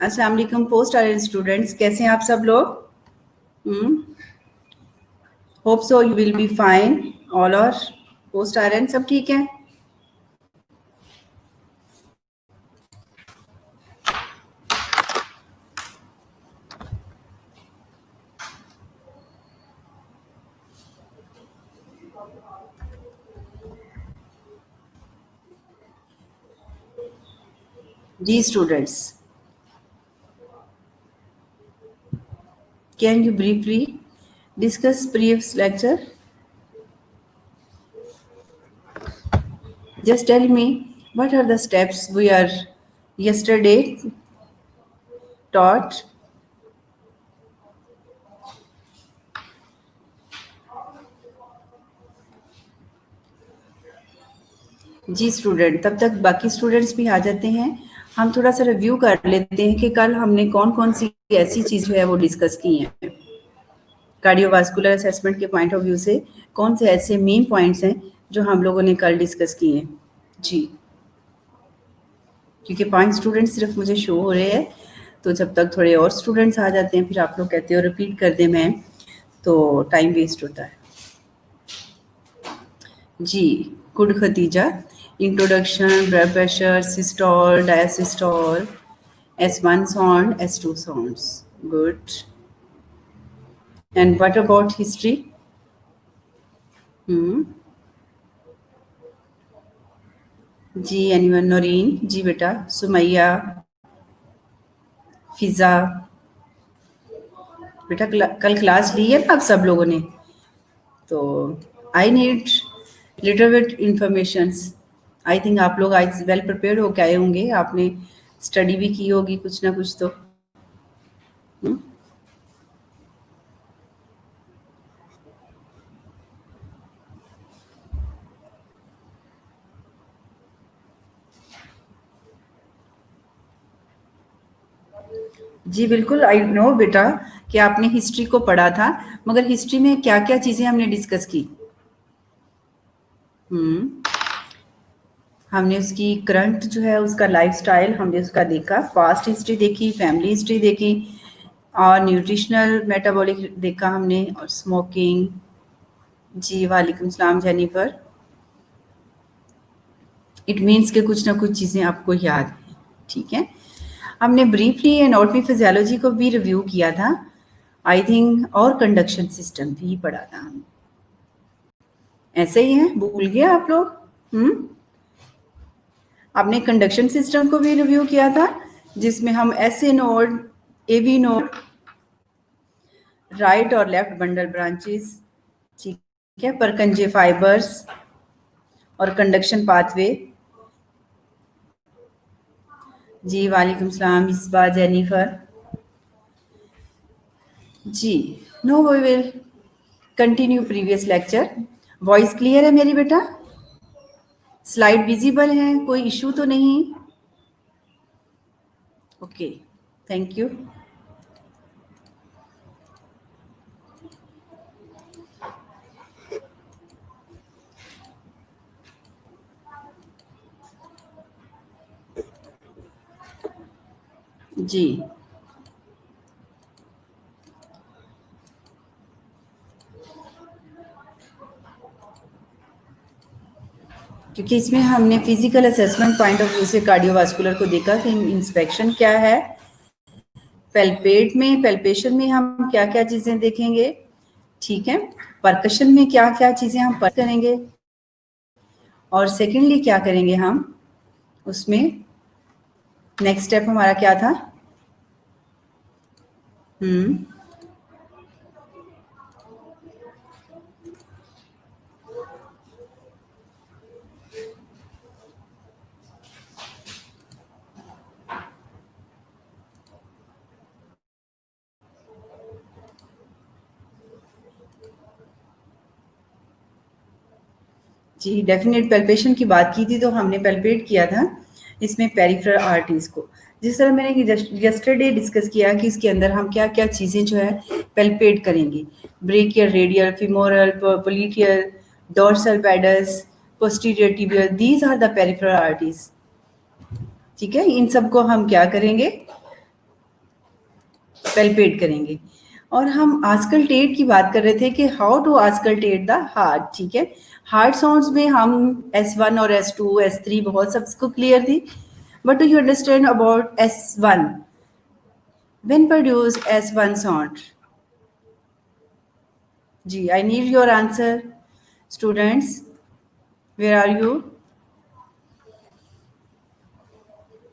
अस्सलाम वालेकुम post are students, कैसे हैं आप सब लोग? Hope so you will be fine. All और पोस्ट आर सब ठीक है? जी students, can you briefly discuss previous lecture? Just tell me what are the steps we are yesterday taught. जी स्टूडेंट, तब तक बाकी स्टूडेंट्स भी आ जाते हैं। हम थोड़ा सा रिव्यू कर लेते हैं कि कल हमने कौन कौन सी ऐसी चीज़ है वो डिस्कस की हैं कार्डियोवास्कुलर असेसमेंट के पॉइंट ऑफ व्यू से। कौन से ऐसे मेन पॉइंट्स हैं जो हम लोगों ने कल डिस्कस किए हैं? जी, क्योंकि 5 स्टूडेंट्स सिर्फ मुझे शो हो रहे हैं, तो जब तक थोड़े और स्टूडेंट्स आ जाते हैं फिर आप लोग कहते हो रिपीट कर दें मैम, तो टाइम वेस्ट होता है। जी, good Khatija. Introduction, blood pressure, systole, diastole, S1 sound, S2 sounds. Good. And what about history? जी एनीवन? नौरीन जी बेटा, सुमैया, फिजा बेटा, कल क्लास ली है ना आप सब लोगों ने? तो I need little bit informations. I think आप लोग आज वेल प्रिपेयर्ड होके आए होंगे, आपने स्टडी भी की होगी कुछ ना कुछ तो। जी बिल्कुल, आई नो बेटा कि आपने हिस्ट्री को पढ़ा था, मगर हिस्ट्री में क्या क्या चीज़ें हमने डिस्कस की? हमने उसकी करंट जो है उसका लाइफस्टाइल हमने उसका देखा, पास्ट हिस्ट्री देखी, फैमिली हिस्ट्री देखी, और न्यूट्रिशनल मेटाबॉलिक देखा हमने, और स्मोकिंग। जी वालेकुम सलाम जेनिफर। इट मीन्स कि कुछ ना कुछ चीज़ें आपको याद हैं, ठीक है। हमने ब्रीफली एनाटॉमी फिजियोलॉजी को भी रिव्यू किया था, आई थिंक, और कंडक्शन सिस्टम भी पढ़ा था हम। ऐसे ही है, भूल गए आप लोग? आपने कंडक्शन सिस्टम को भी रिव्यू किया था, जिसमें हम SA node, AV node, right और लेफ्ट बंडल ब्रांचेस, ठीक है, परकंजे फाइबर्स और कंडक्शन पाथवे। जी वालेकुम सलाम इस्बा, जेनिफर। जी, no we will continue previous lecture. Voice clear है मेरी बेटा? स्लाइड विजिबल है? कोई इशू तो नहीं? Okay, thank you. जी क्योंकि इसमें हमने physical assessment point of view से कार्डियोवास्कुलर को देखा कि इंस्पेक्शन क्या है, पैल्पेशन में हम क्या क्या चीज़ें देखेंगे, ठीक है, परकशन में क्या क्या चीज़ें हम पर करेंगे, और सेकेंडली क्या करेंगे हम उसमें, नेक्स्ट स्टेप हमारा क्या था? जी डेफिनेट पैल्पेशन की बात की थी, तो हमने पैल्पेट किया था इसमें पेरिफेरल आर्टरीज को। जिस तरह मैंने यस्टरडे डिस्कस किया कि इसके अंदर हम क्या क्या चीज़ें जो है पैल्पेट करेंगे, brachial, radial, femoral, popliteal, dorsalis pedis, posterior tibial, these are the peripheral arteries, ठीक है। इन सब को हम क्या करेंगे? पेल्पेट करेंगे। और हम आस्कल्टेट की बात कर रहे थे कि हाउ टू आस्कल्टेट द हार्ट, ठीक है। हार्ट साउंड्स में हम S1 और S2, S3 बहुत सबको क्लियर थी, but do you understand about S1? When produce S1 sound? जी, I need your answer, students. Where are you?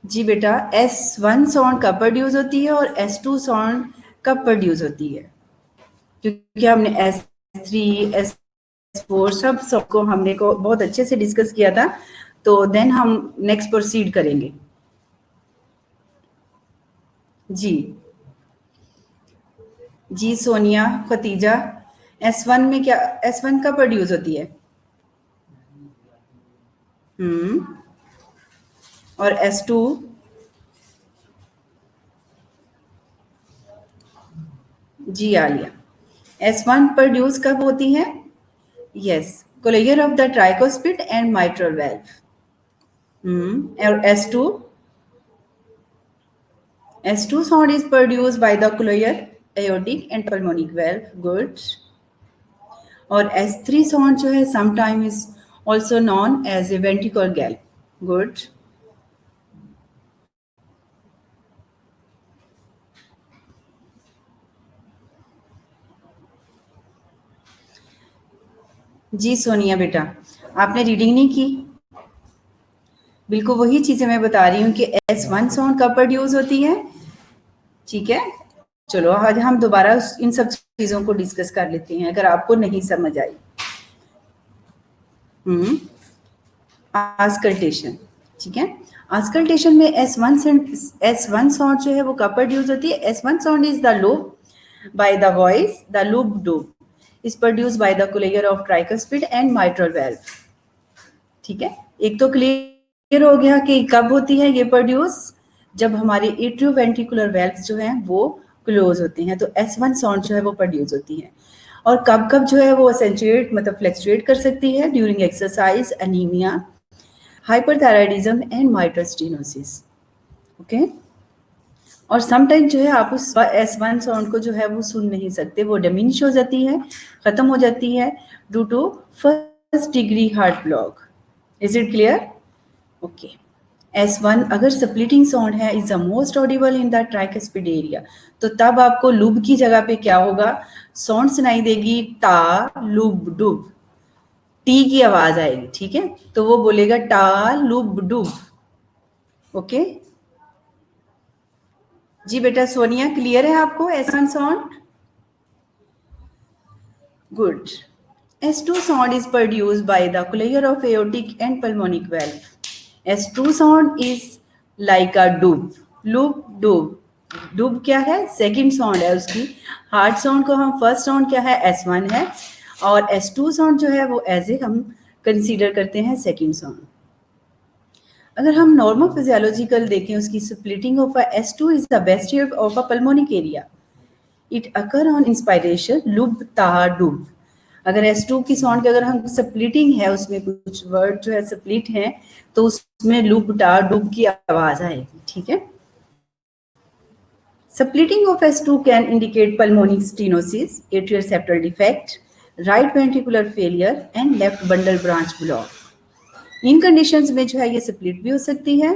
जी बेटा, S1 साउंड कब प्रोड्यूस होती है और S2 साउंड कब प्रोड्यूस होती है? क्योंकि हमने S3, S4 सबको हमने को बहुत अच्छे से डिस्कस किया था, तो देन हम नेक्स्ट प्रोसीड करेंगे। जी जी सोनिया, खतीजा, S1 में क्या, S1 कब प्रोड्यूस होती है? और S2? जी आलिया, S1 प्रोड्यूस कब होती है? Yes, closure of the tricuspid and mitral valve. और S2? S2 sound is produced by the cochlear, aortic and pulmonic valve. Good. और S3 sound जो है sometime is also known as a ventricular gallop. Good. जी सोनिया बेटा, आपने reading नहीं की? बिल्कुल वही चीजें मैं बता रही हूँ कि S1 साउंड कब प्रोड्यूस होती है, ठीक है। चलो आज हम दोबारा इन सब चीजों को डिस्कस कर लेते हैं अगर आपको नहीं समझ आई। आस्कल्टेशन, ठीक है। आस्कल्टेशन में S1 साउंड जो है वो कब प्रोड्यूस होती है? S1 sound is the loop by the voice, the loop डूब is produced by the cochlear of tricuspid and mitral valve, ठीक है। एक तो क्लियर हो गया कि कब होती है ये प्रोड्यूस, जब हमारे एट्रियोवेंट्रिकुलर वेल्व्स जो हैं वो क्लोज होते हैं, तो S1 साउंड जो है वो प्रोड्यूस होती है। और कब कब जो है वो एसेंचुएट मतलब फ्लक्चुएट कर सकती है? During exercise, anaemia, hyperthyroidism and mitral stenosis, okay. और समटाइम जो है आप उस S1 साउंड को जो है वो सुन नहीं सकते, वो डिमिनिश हो जाती है, खत्म हो जाती है due to first degree heart block. Is it clear? Okay. S1 अगर स्प्लिटिंग साउंड है, is the most audible in the tricuspid area, तो तब आपको लूब की जगह पे क्या होगा? साउंड सुनाई देगी, टा लूब डूब, टी की आवाज आएगी, ठीक है। तो वो बोलेगा टा लूब डूब, ओके। जी बेटा सोनिया, क्लियर है आपको S1 sound? Good. S2 sound is produced by the cochlear of aortic and pulmonic valve. S2 sound is like a doob, loop doob। डूब क्या है? सेकंड साउंड है उसकी। हार्ट साउंड को हम फर्स्ट साउंड क्या है? S1 है, और S2 साउंड जो है वो एज ए हम कंसीडर करते हैं सेकंड साउंड। अगर हम नॉर्मल फिजियोलॉजिकल देखें, उसकी splitting of S2 is the best of a pulmonic area. It occur on inspiration lub ता डूब। अगर S2 की साउंड की अगर हम स्प्लिटिंग है, उसमें कुछ वर्ड जो है स्प्लिट है, तो उसमें लुब टा डूब की आवाज आएगी, ठीक है। Splitting of S2 can indicate pulmonic stenosis, atrial septal defect, right ventricular failure and left bundle branch block. In conditions में जो है ये स्प्लिट भी हो सकती है,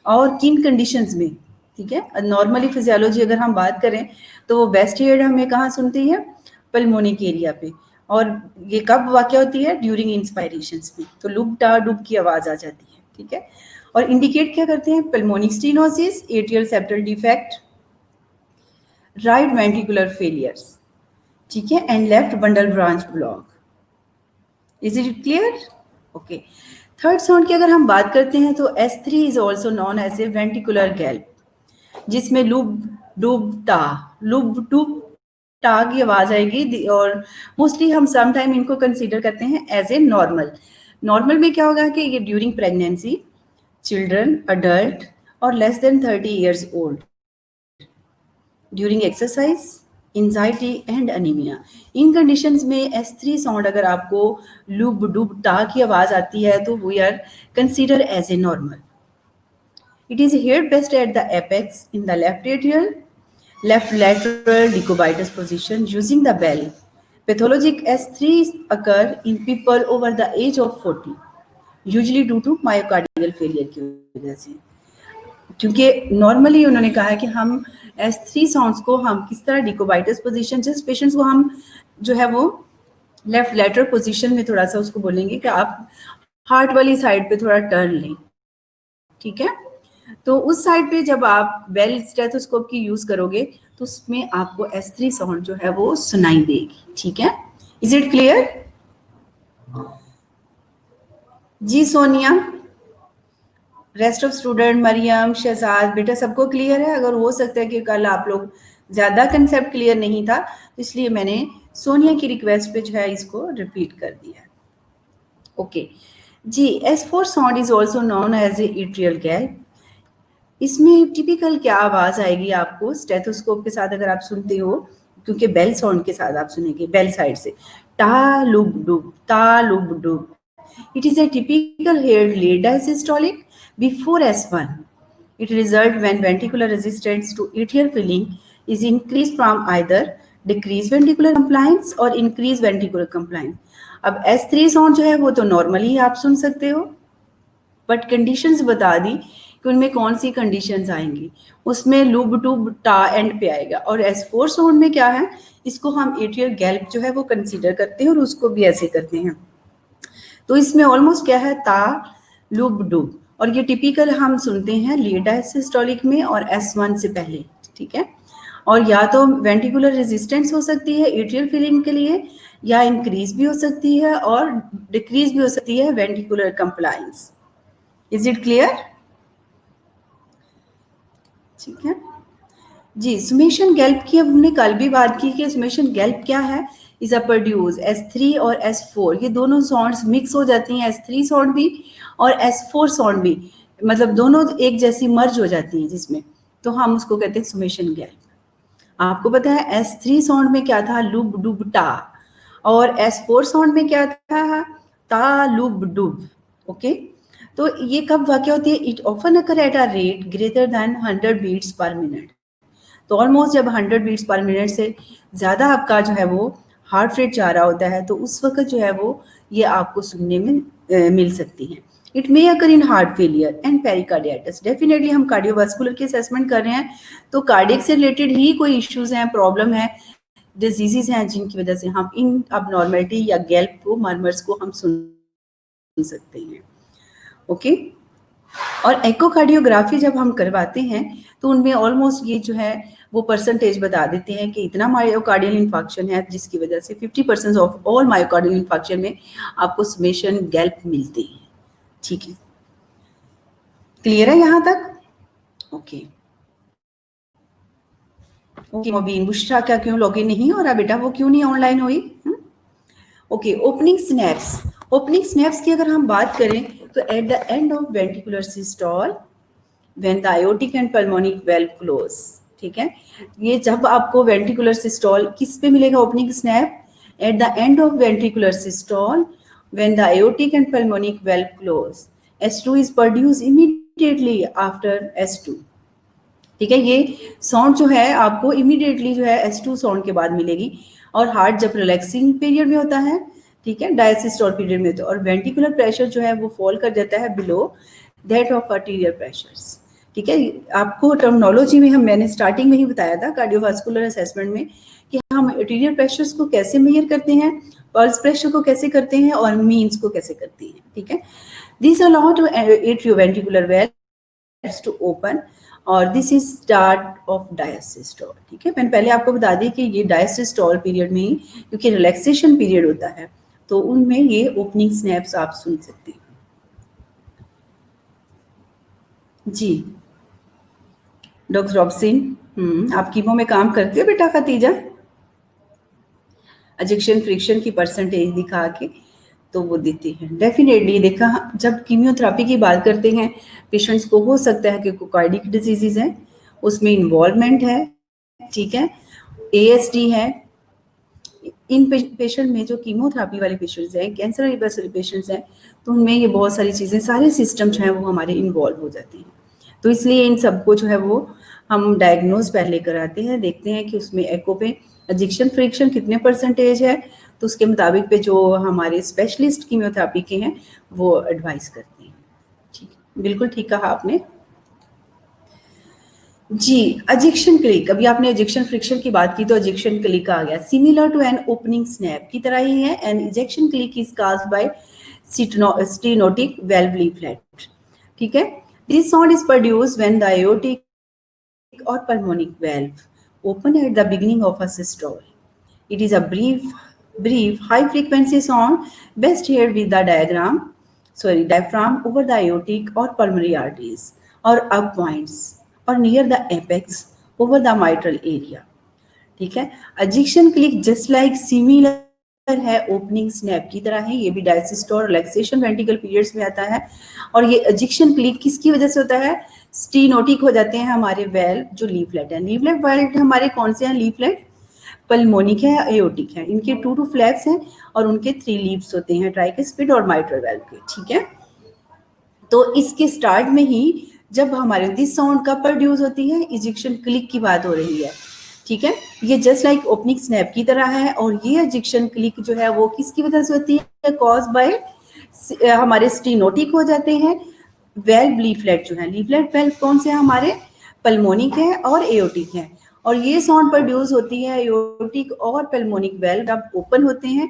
और किन कंडीशंस में, ठीक है। नॉर्मली फिजियोलॉजी अगर हम बात करें तो वो बेस्ट हेड हमें कहाँ सुनती है? पल्मोनिक एरिया पे। और ये कब वाक़या होती है? ड्यूरिंग इंस्पायरेशंस में, तो लुब टा डुब की आवाज आ जाती है, ठीक है। और इंडिकेट क्या करते हैं? Pulmonic stenosis, atrial septal defect, right ventricular failures, ठीक है, and left bundle branch block. Is it clear? Okay. Third sound की अगर हम बात करते हैं तो S3 is also known as a ventricular gallop, जिसमें लुब डुब टा, लुब डुब टा की आवाज आएगी, और मोस्टली हम सम टाइम इनको कंसीडर करते हैं एज ए नॉर्मल। नॉर्मल में क्या होगा कि ये ड्यूरिंग प्रेगनेंसी, चिल्ड्रन, अडल्ट और less than 30 years old, during exercise, anxiety and anaemia. In conditions में S3 साउंड अगर आपको लुब डुब टा की आवाज आती है तो we are consider as a normal. It is heard best at the apex in the left atrial left lateral decubitus position using the bell. Pathologic S3 occur in people over the age of 40, usually due to myocardial failure की वजह से। क्योंकि normally उन्होंने कहा है कि हम S3 sounds को हम किस तरह डिकोबाइटस पोजीशन, जिस पेशेंट्स को हम जो है वो लेफ्ट लेटरल पोजीशन में थोड़ा सा उसको बोलेंगे कि आप हार्ट वाली साइड पे थोड़ा टर्न लें, ठीक है। तो उस साइड पे जब आप बेल स्टेथोस्कोप की यूज करोगे तो उसमें आपको S3 साउंड जो है वो सुनाई देगी, ठीक है। Is it clear? जी Sonia, rest of student, Maryam, Shahzad, बेटा सबको क्लियर है? अगर हो सकता है कि कल आप लोग ज्यादा कंसेप्ट क्लियर नहीं था तो इसलिए मैंने सोनिया की रिक्वेस्ट पे जो है इसको रिपीट कर दिया। ओके जी, S4 sound is also known as a atrial gallop. इसमें टिपिकल क्या आवाज आएगी आपको स्टेथोस्कोप के साथ अगर आप सुनते हो, क्योंकि बेल साउंड के साथ आप सुनेंगे बेल साइड से, टा लुब डुब, टा लुब डुब। It is a typical haired lead diastolic before S1. It results when ventricular resistance to atrial filling is increased from either decreased ventricular compliance or increased ventricular compliance. अब S3 sound जो है वो तो normally आप सुन सकते हो, but conditions बता दी कि उनमें कौन सी कंडीशंस आएंगी। उसमें लूब टूब टा एंड पे आएगा। और S4 साउंड में क्या है, इसको हम एट्रियल गैल्प जो है वो कंसीडर करते हैं और उसको भी ऐसे करते हैं। तो इसमें ऑलमोस्ट क्या है, ता लुब डुब, और ये टिपिकल हम सुनते हैं लीड डायस्टोलिक में और S1 से पहले, ठीक है। और या तो वेंट्रिकुलर रेजिस्टेंस हो सकती है एट्रियल फिलिंग के लिए, या इंक्रीज भी हो सकती है और डिक्रीज भी हो सकती है ventricular compliance. Is it clear? ठीक है जी। सुमेशन गैल्प की हमने कल भी बात की कि सुमेशन गैल्प क्या है, इज अ प्रोड्यूस S3 और S4, ये दोनों साउंड्स मिक्स हो जाती हैं, S3 साउंड भी और S4 साउंड भी, मतलब दोनों एक जैसी मर्ज हो जाती हैं जिसमें, तो हम उसको कहते हैं सुमेशन गैल्प। आपको पता है S3 साउंड में क्या था, लुब डुब टा, और S4 साउंड में क्या था, ता लुब डुब। ओके, तो ये कब वाक़या होती है, it often occur at a rate greater than 100 beats per minute. तो ऑलमोस्ट जब 100 बीट्स पर मिनट से ज़्यादा आपका जो है वो हार्ट रेट जा रहा होता है तो उस वक्त जो है वो ये आपको सुनने में मिल सकती हैं। It may occur in heart failure and pericarditis. Definitely हम कार्डियोवास्कुलर की असेसमेंट कर रहे हैं तो कार्डियक से रिलेटेड ही कोई इश्यूज हैं, प्रॉब्लम है, डिजीजेज हैं जिनकी वजह से हम इन अबनॉर्मलिटी या गैल्प को, मर्मर्स को हम सुन सकते हैं। ओके, और एकोकार्डियोग्राफी जब हम करवाते हैं तो उनमें ऑलमोस्ट ये जो है वो परसेंटेज बता देते हैं कि इतना मायोकार्डियल इंफार्क्शन है जिसकी वजह से 50% ऑफ ऑल मायोकार्डियल इंफार्क्शन में आपको सुमेशन गैल्प मिलते हैं। ठीक है, क्लियर है यहाँ तक? ओके ओके मोबीन, बुशरा क्या क्यों लॉगिन नहीं हो रहा बेटा, वो क्यों नहीं ऑनलाइन हुई? Okay, opening snaps. Opening snaps की अगर हम बात करें तो at the end of ventricular systole when the aortic and pulmonic valve close. ठीक है, ये जब आपको वेंट्रिकुलर सिस्टोल किस पे मिलेगा opening snap, at the end of ventricular systole when the aortic and pulmonic valve close, S2 is produce immediately after S2। ठीक है, ये साउंड जो है आपको इमीडिएटली जो है S2 साउंड के बाद मिलेगी, और हार्ट जब रिलैक्सिंग पीरियड में होता है, ठीक है, डायसिस्टोल पीरियड में होता है, और वेंट्रिकुलर प्रेशर जो है वो फॉल कर जाता है below that of arterial pressures. ठीक है, आपको टर्मिनोलॉजी में मैंने स्टार्टिंग में ही बताया था कार्डियोवास्कुलर असेसमेंट में कि हम आर्टीरियल प्रेशर्स को कैसे मेजर करते हैं, पल्स प्रेशर को कैसे करते हैं और मीन्स को कैसे करते हैं। ठीक है, this allow to atrioventricular valves to open, और this is start of diastole. ठीक है, मैंने पहले आपको बता दी कि ये डायसिस्टोल पीरियड में ही, क्योंकि रिलैक्सेशन पीरियड होता है, तो उनमें ये ओपनिंग स्नैप्स आप सुन सकते हैं। जी डॉक्टर रॉबसिन, आप कीमो में काम करते हो बेटा खतीजा? एजेक्शन फ्रिक्शन की परसेंटेज दिखा के तो वो देते हैं। डेफिनेटली देखा, जब कीमियोथेरेपी की बात करते हैं पेशेंट्स को हो सकता है कि कार्डियक डिजीजेज हैं, उसमें इन्वॉल्वमेंट है, ठीक है, ASD है। इन पेशेंट में जो कीमोथेरेपी वाले पेशेंट्स हैं, कैंसर वाले पेशेंट्स हैं, तो उनमें ये बहुत सारी चीज़ें, सारे सिस्टम जो हैं वो हमारे इन्वॉल्व हो जाते हैं। तो इसलिए इन सबको जो है वो हम डायग्नोज पहले कराते हैं, देखते हैं कि उसमें एको पे एजिक्शन फ्रिक्शन कितने परसेंटेज है, तो उसके मुताबिक पे जो हमारे स्पेशलिस्ट कीमोथेरेपी के हैं वो एडवाइस करते हैं। ठीक, बिल्कुल ठीक कहा आपने जी। एजिक्शन क्लिक, अभी आपने एजिक्शन फ्रिक्शन की बात की तो एजिक्शन क्लिक आ गया। Similar to an opening snap की तरह ही है। An ejection click is caused by stenotic valve leaflet. ठीक है, this sound is produced when the aortic or pulmonic valve open at the beginning of a systole. It is a brief, high-frequency sound, best heard with the diaphragm over the aortic or pulmonary arteries, or up points, or near the apex over the mitral area. ठीक है, ejection click just like similar है opening snap की तरह है, ये भी डायसिस्टोल relaxation ventricle periods में आता है। और ये एजिक्शन क्लिक किसकी वजह से होता है? स्टीनोटिक हो जाते हैं हमारे वेल्व जो लीफलेट है। लीफलेट वेल्व हमारे कौन से हैं? लीफलेट पल्मोनिक है, एओटिक है। इनके 2 फ्लैप्स हैं और उनके 3 लीव्स होते हैं ट्राइकस्पिड और माइट्रल वेल्व के। ठीक है, तो इसके स्टार्ट में ही जब हमारे दिस साउंड कब प्रोड्यूस होती है? इजेक्शन क्लिक की बात हो रही है। ठीक है, ये जस्ट लाइक ओपनिंग स्नैप की तरह है। और ये एजेक्शन क्लिक जो है वो किसकी वजह से होती है? कॉज बाय हमारे स्टीनोटिक हो जाते हैं वेल्व लीफलेट जो है। लीफलेट वेल्व कौन से हैं हमारे? पल्मोनिक है और एओटिक है। और ये साउंड प्रोड्यूस होती है एओटिक और पल्मोनिक वेल्व जब ओपन होते हैं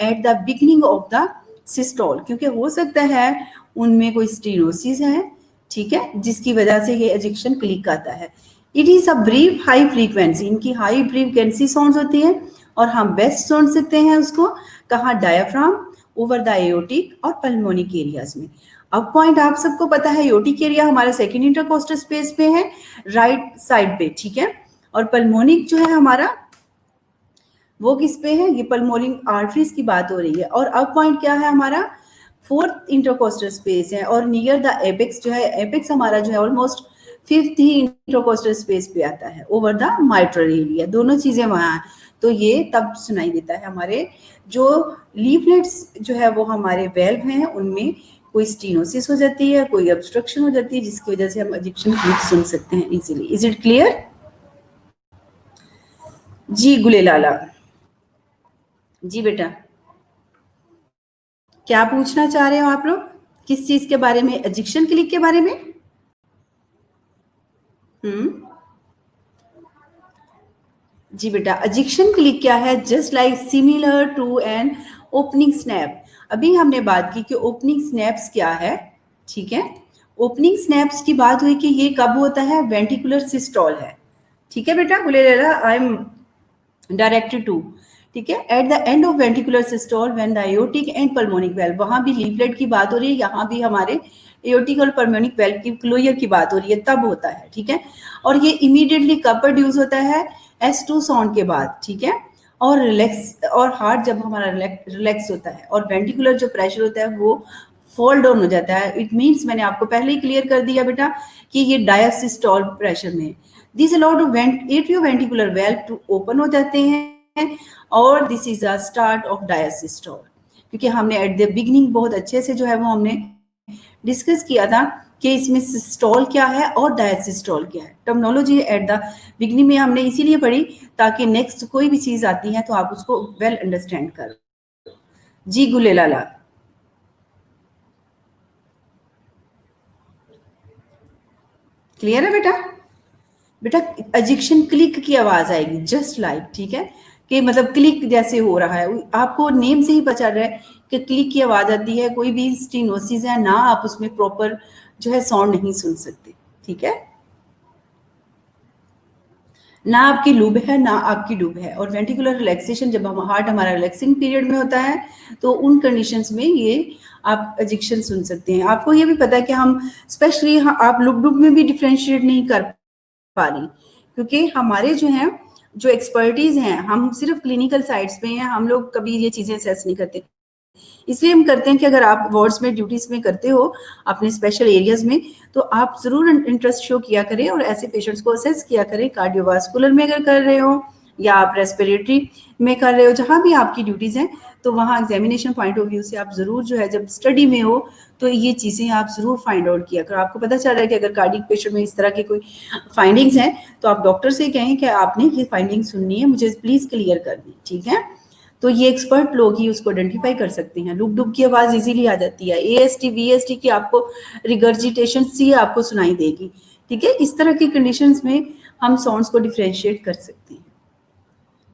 at the beginning of the systole, क्योंकि हो सकता है उनमें कोई स्टीनोसिस है। ठीक है, जिसकी वजह से ये एजेक्शन क्लिक आता है। It is a brief high frequency, इनकी हाई फ्रीक्वेंसी साउंड होती है और हम बेस्ट सुन सकते हैं उसको कहाँ? डायफ्राम ओवर द एओटिक और पल्मोनिक एरियाज में। अब पॉइंट आप सबको पता है, एओटिक एरिया हमारे सेकेंड इंटरकोस्टल स्पेस पे है, राइट साइड पे। ठीक है, और पल्मोनिक जो है हमारा वो किस पे है? ये पल्मोनिक आर्टरीज की बात हो रही है। और अब पॉइंट क्या है हमारा? 4th इंटरकोस्टल स्पेस है और नियर द एपेक्स जो है, एपेक्स हमारा जो है ऑलमोस्ट 5th ही इंटरकोस्टल स्पेस पे आता है ओवर द माइट्रल एरिया। दोनों चीजें वहां हैं, तो ये तब सुनाई देता है हमारे जो लीफलेट्स जो है वो हमारे वेल्व हैं उनमें कोई स्टीनोसिस हो जाती है, कोई ऑब्स्ट्रक्शन हो जाती है, जिसकी वजह से हम एजेक्शन क्लिक सुन सकते हैं इजीली। Is it clear? जी गुलेलाला जी बेटा, क्या पूछना चाह रहे हो आप लोग? किस चीज के बारे में? एजेक्शन क्लिक के बारे में? जी बेटा, एजेक्शन क्लिक क्या है? Just like similar to an opening snap. अभी हमने बात की कि ओपनिंग स्नैप्स क्या है। ठीक है, ओपनिंग स्नैप्स की बात हुई कि ये कब होता है? वेंट्रिकुलर सिस्टोल है। ठीक है बेटा, गुलेला आई एम डायरेक्टेड टू। ठीक है, at the end of ventricular systole when the aortic and pulmonic valve, वहां भी लीफलेट की बात हो रही है, यहाँ भी हमारे एओटिक और पल्मोनिक वेल्व की क्लोजर की बात हो रही है, तब होता है। ठीक है, और ये इमीडिएटली कब प्रोड्यूस होता है? S2 साउंड के बाद। ठीक है, और रिलैक्स और हार्ट जब हमारा रिलैक्स होता है और वेंट्रिकुलर जो प्रेशर होता है वो फॉल डाउन हो जाता है। इट मीन्स मैंने आपको पहले ही क्लियर कर दिया बेटा कि ये डायसिस्टोल प्रेशर में this allow to atrioventricular valve to open हो जाते हैं और this is a start of diastole. क्योंकि हमने एट द बिगिनिंग बहुत अच्छे से जो है वो हमने डिस्कस किया था कि इसमें सिस्टोल क्या है और डायसिस्टोल क्या है। टर्मिनोलॉजी एट द बिगिनिंग में हमने इसीलिए पढ़ी ताकि नेक्स्ट कोई भी चीज आती है तो आप उसको वेल अंडरस्टैंड कर। जी गुलेलाला, क्लियर है बेटा? बेटा एजेक्शन क्लिक की आवाज आएगी जस्ट लाइक, ठीक है, कि मतलब क्लिक जैसे हो रहा है, आपको नेम से ही पता चल रहा है कि क्लिक की आवाज आती है। कोई भी स्टीनोसिस है ना, आप उसमें प्रॉपर जो है साउंड नहीं सुन सकते। ठीक है, ना आपकी लूब है ना आपकी डूब है। और वेंट्रिकुलर रिलैक्सेशन जब हम हार्ट हमारा रिलैक्सिंग पीरियड में होता है तो उन कंडीशंस में ये आप एजेक्शन सुन सकते हैं। आपको ये भी पता है कि हम स्पेशली आप लूब डूब में भी डिफ्रेंशिएट नहीं कर पा रही, क्योंकि हमारे जो है जो एक्सपर्टीज हैं हम सिर्फ क्लिनिकल साइड्स पे हैं, हम लोग कभी ये चीजें असेस नहीं करते। इसलिए हम करते हैं कि अगर आप वार्ड्स में ड्यूटीज में करते हो अपने स्पेशल एरियाज में तो आप जरूर इंटरेस्ट शो किया करें और ऐसे पेशेंट्स को असेस किया करें। कार्डियोवास्कुलर में अगर कर रहे हो, या आप रेस्पिरेटरी में कर रहे हो, जहाँ भी आपकी ड्यूटीज़ हैं, तो वहाँ एग्जामिनेशन पॉइंट ऑफ व्यू से आप ज़रूर जो है जब स्टडी में हो तो ये चीज़ें आप ज़रूर फाइंड आउट किया करो। आपको पता चल रहा है कि अगर कार्डियक पेशेंट में इस तरह की कोई फाइंडिंग्स हैं तो आप डॉक्टर से कहें कि आपने ये फाइंडिंग सुननी है, मुझे प्लीज़ क्लियर कर दी, ठीक है। तो ये एक्सपर्ट लोग ही उसको आइडेंटिफाई कर सकते हैं। लुक डुक की आवाज़ इजीली आ जाती है, AST VST की आपको रिगर्जिटेशन सी आपको सुनाई देगी, ठीक है। इस तरह की कंडीशंस में हम साउंड्स को डिफरेंशिएट कर सकते हैं।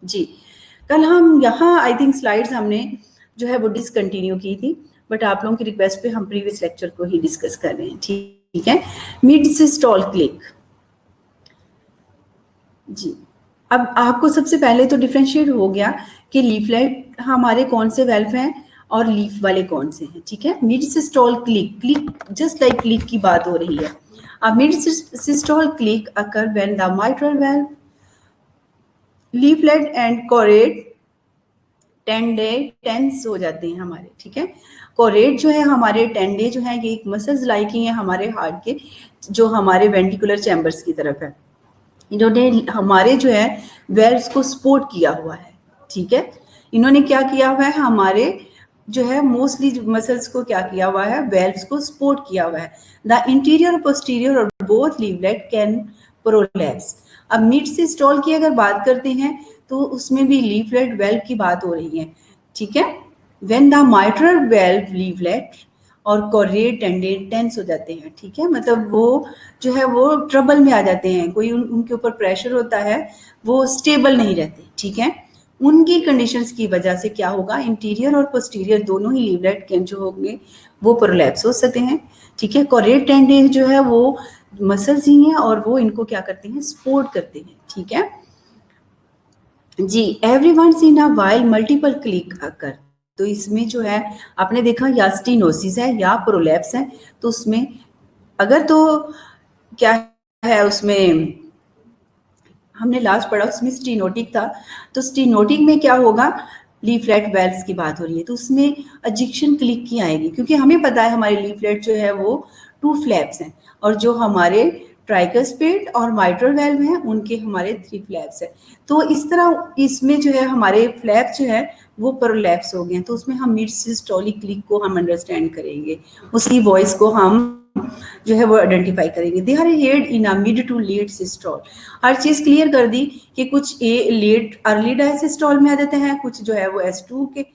जी, कल हम यहाँ आई थिंक स्लाइड्स हमने जो है वो डिसकंटिन्यू की थी, बट आप लोगों की रिक्वेस्ट पे हम प्रीवियस लेक्चर को ही डिस्कस कर रहे हैं, ठीक है। Mid systole click. जी, अब आपको सबसे पहले तो डिफरेंशिएट हो गया कि लीफलेट हमारे कौन से वेल्व हैं और लीफ वाले कौन से हैं, ठीक है। Mid systole click, click just like click की बात हो रही है। अब mid systole click occur when the mitral valve, leaflet and chordae tense हो जाते हैं हमारे, ठीक है। कोरेट जो है हमारे टेंडे जो है ये एक मसल्स लाइक ही है हमारे हार्ट के, जो हमारे वेंटिकुलर चैम्बर्स की तरफ है, इन्होंने हमारे जो है वेल्व्स को सपोर्ट किया हुआ है, ठीक है। इन्होंने क्या किया हुआ है, हमारे जो है मोस्टली मसल्स को क्या किया हुआ है, वेल्व्स को सपोर्ट किया हुआ है। द इंटीरियर पोस्टीरियर और बोथ लीवलेट कैन प्रोलैप्स। अब मिड सिस्टोल की अगर बात करते हैं तो उसमें भी लीवलेट वेल्व की बात हो रही है, ठीक है। व्हेन द माइट्रल वेल्व लीवलेट और कोरेट टेंडेन टेंस हो जाते हैं, ठीक है। मतलब वो जो है वो ट्रबल में आ जाते हैं, कोई उनके ऊपर प्रेशर होता है, वो स्टेबल नहीं रहते, ठीक है। उनकी कंडीशंस की वजह से क्या होगा, इंटीरियर और पोस्टीरियर दोनों ही लीवलेट के जो होंगे वो प्रोलैप्स हो सकते हैं, ठीक है। कोरेट टेंडेन जो है वो मसल्स ही हैं और वो इनको क्या करते हैं, सपोर्ट करते हैं, ठीक है जी। Every once in a while multiple click occur, तो इसमें जो है आपने देखा या स्टीनोसिस है या प्रोलैप्स है, तो उसमें अगर तो क्या है, उसमें हमने लास्ट पढ़ा उसमें स्टीनोटिक था, तो स्टीनोटिक में क्या होगा, लीफलेट वेल्व्स की बात हो रही है, तो उसमें इजेक्शन क्लिक की आएगी, क्योंकि हमें पता है हमारे लीफलेट जो है वो 2 फ्लैप्स हैं और जो हमारे ट्राइकस्पिड और माइट्रल वेल्व हैं उनके हमारे 3 फ्लैप्स हैं। तो इस तरह इसमें जो है हमारे फ्लैप जो है वो प्रोलैप्स हो गए हैं, तो उसमें हम मिड सिस्टोलिक क्लिक को हम अंडरस्टैंड करेंगे, उसकी वॉइस को हम जो है वो आइडेंटिफाई करेंगे। They are heard in a mid to late systole. हर चीज क्लियर कर दी कि कुछ लेट अर्ली डायसिस्टोल में आ जाते हैं, कुछ जो है वो S2 के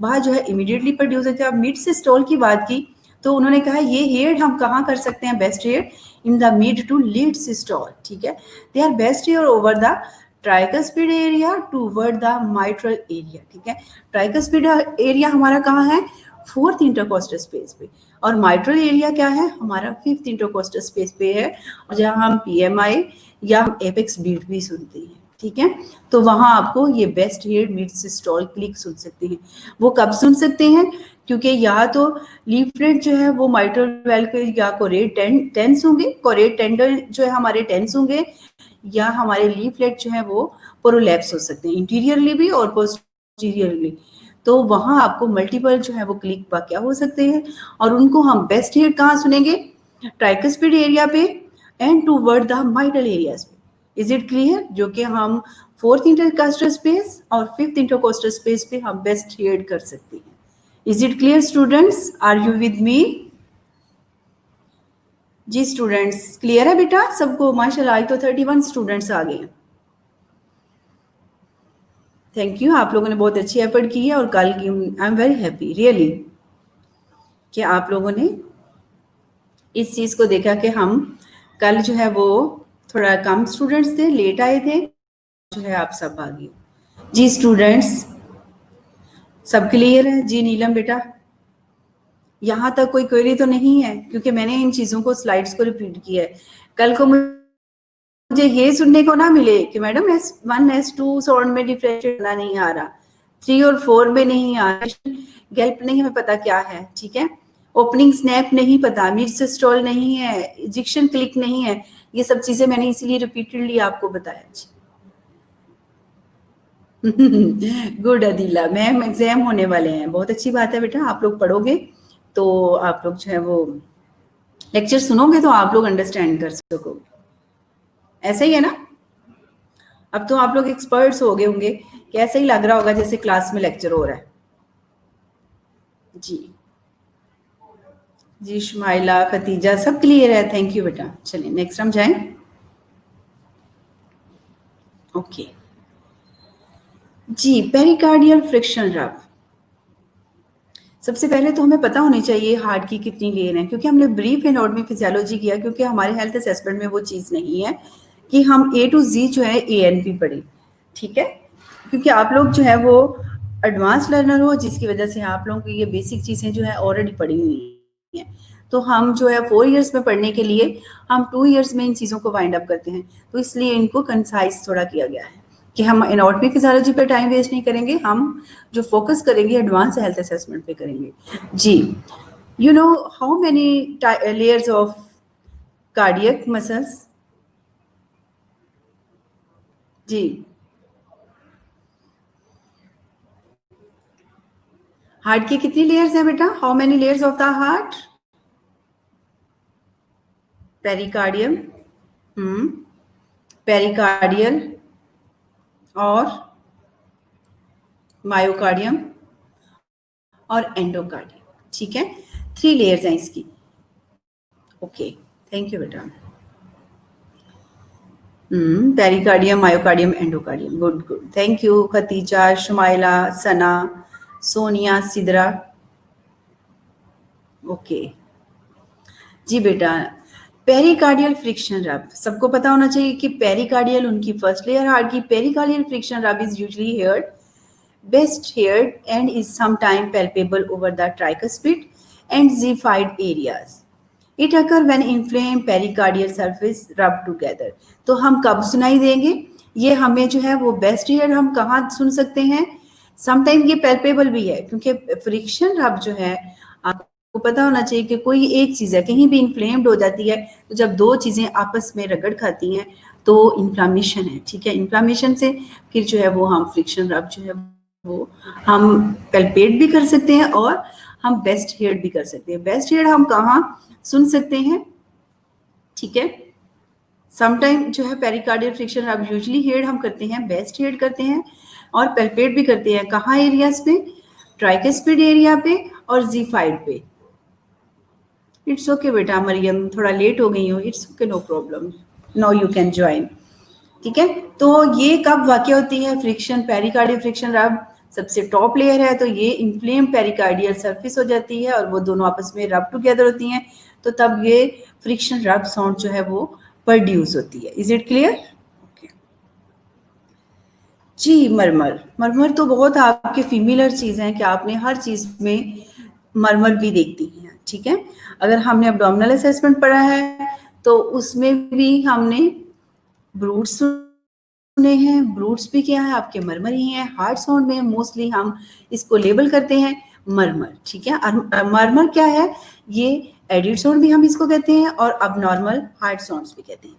बाद जो है इमीडिएटली प्रोड्यूस होते हैं। अब मिड सिस्टोल की बात की तो उन्होंने कहा ये हेड हम कहाँ कर सकते हैं, best heard in the mid to late systole, ठीक है। They are best heard over the tricuspid area toward the mitral area, ठीक है। ट्राइकस्पिड एरिया हमारा कहाँ है, 4th इंटरकोस्टल स्पेस पे, और माइट्रल एरिया क्या है हमारा 5th इंटरकोस्टल स्पेस पे है, और जहाँ हम PMI या हम एपेक्स बीट भी सुनते हैं, ठीक है। तो वहां आपको ये best heard mid systole click सुन सकते हैं। वो कब सुन सकते हैं, क्योंकि या तो लीफलेट जो है वो माइट्रल वेल्व के या कोरेट टेंस होंगे, कोरेट टेंडर जो है हमारे टेंस होंगे, या हमारे लीफलेट जो है वो प्रोलैप्स हो सकते हैं इंटीरियरली भी और पोस्टीरियरली। तो वहां आपको मल्टीपल जो है वो क्लिक क्या हो सकते हैं, और उनको हम बेस्ट हेड कहाँ सुनेंगे, ट्राइकस्पिड एरिया पे and toward the mitral areas पे। इज इट क्लियर, जो कि हम 4th इंटरकोस्टल स्पेस और 5th इंटरकोस्टल स्पेस पे हम बेस्ट हेड कर सकते हैं। Is it clear students, are you with me? जी स्टूडेंट्स क्लियर है बेटा सबको? माशाल्लाह आज तो 31 स्टूडेंट्स आ गए। थैंक यू, आप लोगों ने बहुत अच्छी एफर्ट की है, और कल की I am very happy really कि आप लोगों ने इस चीज को देखा कि हम कल जो है वो थोड़ा कम स्टूडेंट्स थे, लेट आए थे, जो है आप सब आ गए। जी स्टूडेंट्स सब क्लियर है? जी नीलम बेटा यहाँ तक कोई क्वेरी तो नहीं है, क्योंकि मैंने इन चीजों को स्लाइड्स को रिपीट किया है। कल को मुझे ये सुनने को ना मिले कि मैडम S1 S2 साउंड में डिफरेंशिएट करना नहीं आ रहा, 3 और 4 में नहीं आ रहा, गैल्प नहीं हमें पता क्या है, ठीक है। ओपनिंग स्नैप नहीं पता, मिड सिस्टोल नहीं है, इजेक्शन क्लिक नहीं है, ये सब चीजें मैंने इसीलिए रिपीटेडली आपको बताया। गुड अदीला मैम, एग्जाम होने वाले हैं, बहुत अच्छी बात है बेटा, आप लोग पढ़ोगे तो आप लोग जो है वो लेक्चर सुनोगे तो आप लोग अंडरस्टैंड कर सकोगे, ऐसा ही है ना। अब तो आप लोग एक्सपर्ट्स हो गए होंगे कि ऐसा ही लग रहा होगा जैसे क्लास में लेक्चर हो रहा है। जी जी, शुमाइला, खतीजा सब क्लियर है, थैंक यू बेटा। चलिए नेक्स्ट हम जाएं। ओके जी, पेरिकार्डियल फ्रिक्शन रब। सबसे पहले तो हमें पता होनी चाहिए हार्ट की कितनी लेयर है, क्योंकि हमने ब्रीफ एनाटॉमी फिजियोलॉजी किया, क्योंकि हमारे हेल्थ असेसमेंट में वो चीज़ नहीं है कि हम ए टू जी जो है ANP पढ़े, ठीक है। क्योंकि आप लोग जो है वो एडवांस लर्नर हो, जिसकी वजह से आप लोगों को ये बेसिक चीज़ें जो है ऑलरेडी पढ़ी हुई हैं। तो हम जो है 4 इयर्स में पढ़ने के लिए हम 2 इयर्स में इन चीज़ों को वाइंड अप करते हैं, तो इसलिए इनको कंसाइज थोड़ा किया गया है कि हम एनाटॉमी फिजियोलॉजी पे टाइम वेस्ट नहीं करेंगे, हम जो फोकस करेंगे एडवांस हेल्थ असेसमेंट पे करेंगे। जी, you know how many layers of cardiac muscles? जी, हार्ट की कितनी लेयर्स हैं बेटा? How many layers of the heart? Pericardium, pericardial और मायोकार्डियम और एंडोकार्डियम, ठीक है। 3 लेयर्स हैं इसकी। ओके, थैंक यू बेटा। Pericardium, myocardium, endocardium, good good, thank you Khatija, Shumaila, Sana, Sonia, Sidra. Okay जी बेटा, पेरिकार्डियल फ्रिक्शन रब सबको पता होना चाहिए कि पेरिकार्डियल उनकी फर्स्ट लेयर हार्ट की। पेरिकार्डियल फ्रिक्शन रब is usually heard best heard and is sometimes palpable over the tricuspid and xiphoid areas. It occurs when inflamed pericardial surface rub together. तो हम कब सुनाई देंगे ये? हमें जो है वो बेस्ट ईयर हम कहाँ सुन सकते हैं? समटाइम ये पैल्पेबल भी है, क्योंकि फ्रिक्शन रब जो है आपको पता होना चाहिए कि कोई एक चीज़ है कहीं भी इन्फ्लेम्ड हो जाती है, तो जब दो चीज़ें आपस में रगड़ खाती हैं तो इन्फ्लामेशन है, ठीक है। इन्फ्लामेशन से फिर जो है वो हम फ्रिक्शन रब जो है वो हम पैल्पेट भी कर सकते हैं और हम बेस्ट हेड भी कर सकते हैं। बेस्ट हेड हम कहाँ सुन सकते हैं, ठीक है। समटाइम जो है पेरिकार्डियल फ्रिक्शन अब यूजुअली हेड हम करते हैं, बेस्ट हेड करते हैं और पैल्पेट भी करते हैं। कहाँ एरियाज पे? ट्राइकस्पिड एरिया पे और ज़िफाइड पे। इट्स ओके बेटा मरियम, थोड़ा लेट हो गई हो, it's okay, no problem, now you can join, ठीक है। तो ये कब वाक़ होती है फ्रिक्शन? पेरिकार्डियल फ्रिक्शन रब सबसे टॉप लेयर है, तो ये इन्फ्लेम पेरिकार्डियल सरफेस हो जाती है और वो दोनों आपस में रब टुगेदर होती हैं, तो तब ये फ्रिक्शन रब साउंड जो है वो प्रोड्यूस होती है। Is it clear? जी, मरमर, मरमर तो बहुत आपके फेमिलियर चीज़ है कि आपने हर चीज़ में मरमर भी देखती हैं, ठीक है। अगर हमने एब्डोमिनल असेसमेंट पढ़ा है तो उसमें भी हमने ब्रूट्स सुने हैं। ब्रूट्स भी क्या है? आपके मरमर ही हैं। हार्ट साउंड में मोस्टली हम इसको लेबल करते हैं मरमर, ठीक है। मरमर क्या है? ये एडिट साउंड भी हम इसको कहते हैं और अबनॉर्मल हार्ट साउंड्स भी कहते हैं।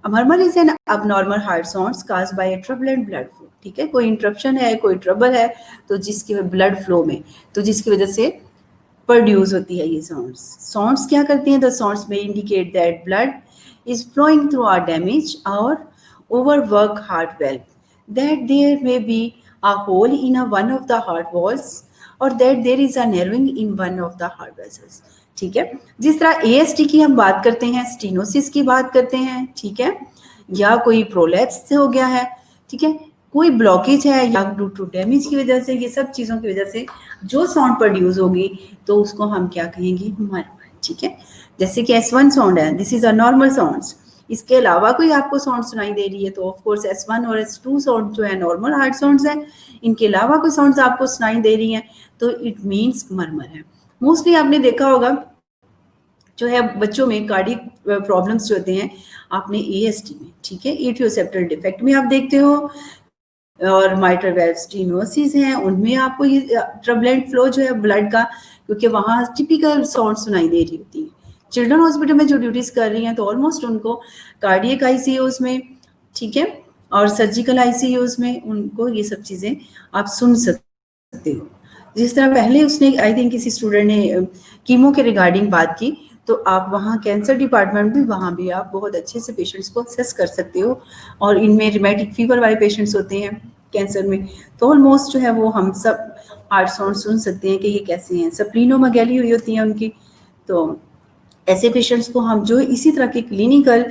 Murmur is an abnormal heart sounds caused by a turbulent blood flow, ठीक है। कोई इंटरप्शन है, कोई ट्रबल है, तो जिसकी ब्लड फ्लो में, तो जिसकी वजह से प्रोड्यूस होती है ये साउंड्स। साउंड्स क्या करती हैं? द साउंड्स में indicate that blood is flowing through our damage और overwork heart valve, that there may be a hole in one of the heart walls or that there is a narrowing in one of the heart vessels, ठीक है। जिस तरह AST की हम बात करते हैं, स्टीनोसिस की बात करते हैं, ठीक है, या कोई प्रोलैप्स से हो गया है, ठीक है, कोई ब्लॉकेज है या ड्यू टू डैमेज की वजह से, ये सब चीज़ों की वजह से जो साउंड प्रोड्यूस होगी तो उसको हम क्या कहेंगे? मरमर, ठीक है। जैसे कि S1 साउंड है, this is a normal sounds. इसके अलावा कोई आपको साउंड सुनाई दे रही है तो ऑफ कोर्स S1 और S2 साउंड जो है नॉर्मल हार्ट साउंड्स हैं। इनके अलावा कोई साउंड्स आपको सुनाई दे रही हैं तो इट मींस मरमर है। मोस्टली आपने देखा होगा जो है बच्चों में कार्डियक प्रॉब्लम्स जो होते हैं, आपने AST में, ठीक है, एट्रियोसेप्टल डिफेक्ट में आप देखते हो और माइट्रल वेल्व स्टीनोसिस है, उनमें आपको ये ट्रबलेंट फ्लो जो है ब्लड का, क्योंकि वहाँ टिपिकल साउंड सुनाई दे रही होती है। चिल्ड्रन हॉस्पिटल में जो ड्यूटीज कर रही हैं तो ऑलमोस्ट उनको कार्डियक ICUs में, ठीक है, और सर्जिकल ICUs में उनको ये सब चीज़ें आप सुन सकते हो। जिस तरह पहले उसने आई थिंक किसी स्टूडेंट ने कीमो के रिगार्डिंग बात की, तो आप वहाँ कैंसर डिपार्टमेंट भी, वहाँ भी आप बहुत अच्छे से पेशेंट्स को असेस कर सकते हो। और इनमें रिमेटिक फीवर वाले पेशेंट्स होते हैं कैंसर में, तो ऑलमोस्ट जो है वो हम सब हार्ट साउंड सुन सकते हैं कि ये कैसे हैं। स्प्लीनोमेगाली हुई होती है उनकी, तो ऐसे पेशेंट्स को हम जो इसी तरह के क्लिनिकल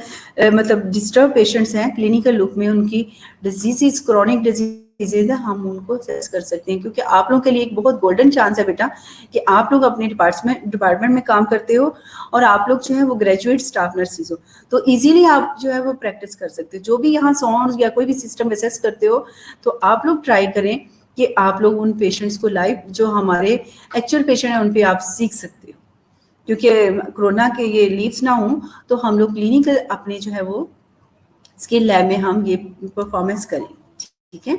मतलब डिस्टर्ब पेशेंट्स हैं, क्लिनिकल लुक में उनकी डिजीज क्रॉनिक डिजीजेज है, हम उनको असेस कर सकते हैं। क्योंकि आप लोगों के लिए एक बहुत गोल्डन चांस है बेटा कि आप लोग अपने डिपार्टमेंट में काम करते हो और आप लोग जो है वो ग्रेजुएट स्टाफ नर्सिस हो, तो इजीली आप जो है वो प्रैक्टिस कर सकते हो। जो भी यहाँ साउंड या कोई भी सिस्टम असेस करते हो, तो आप लोग ट्राई करें कि आप लोग उन पेशेंट्स को लाइव जो हमारे एक्चुअल पेशेंट हैं उन पे आप सीख सकते हो। क्योंकि कोरोना के ये लीव्स ना हो, तो हम लोग क्लिनिकल अपने जो है वो स्किल लैब में हम ये परफॉर्मेंस करें, ठीक है।